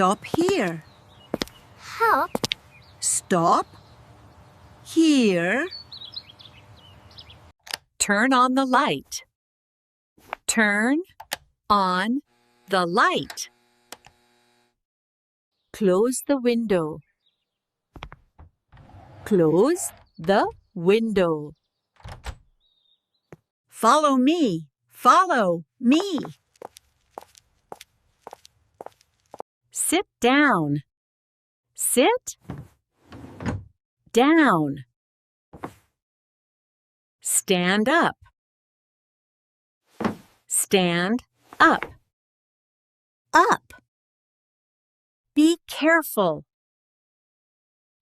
Stop here. Help. Stop. Here. Turn on the light. Turn on the light. Close the window. Close the window. Follow me. Follow me. Sit down. Sit down. Stand up. Stand up. Up. Be careful.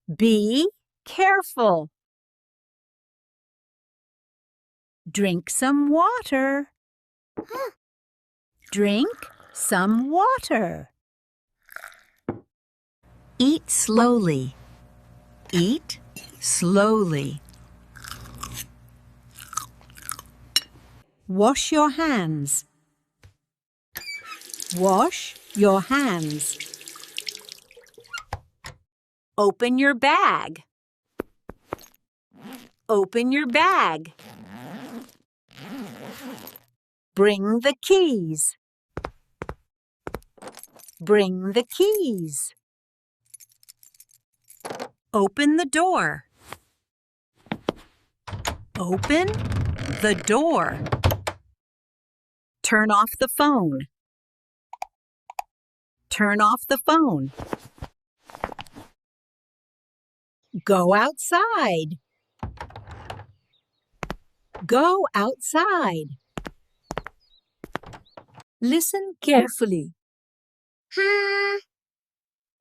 Be careful. Drink some water. Drink some water. Eat slowly. Eat slowly. Wash your hands. Wash your hands. Open your bag. Open your bag. Bring the keys. Bring the keys. Open the door. Open the door. Turn off the phone. Turn off the phone. Go outside. Go outside. Listen carefully.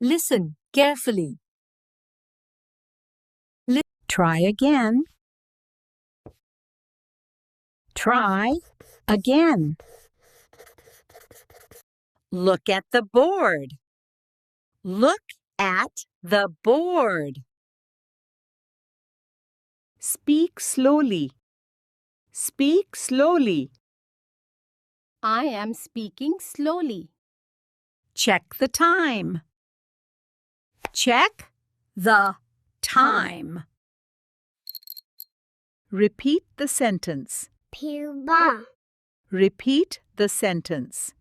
Listen carefully. Try again. Try again. Look at the board. Look at the board. Speak slowly. Speak slowly. I am speaking slowly. Check the time. Check the time. Repeat the sentence. Pirba. Repeat the sentence.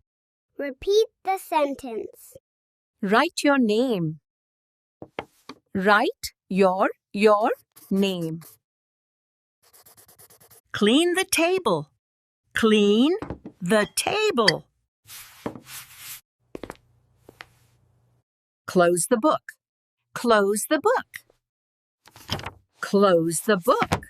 Repeat the sentence. Write your name. Write your name. Clean the table. Clean the table. Close the book. Close the book. Close the book.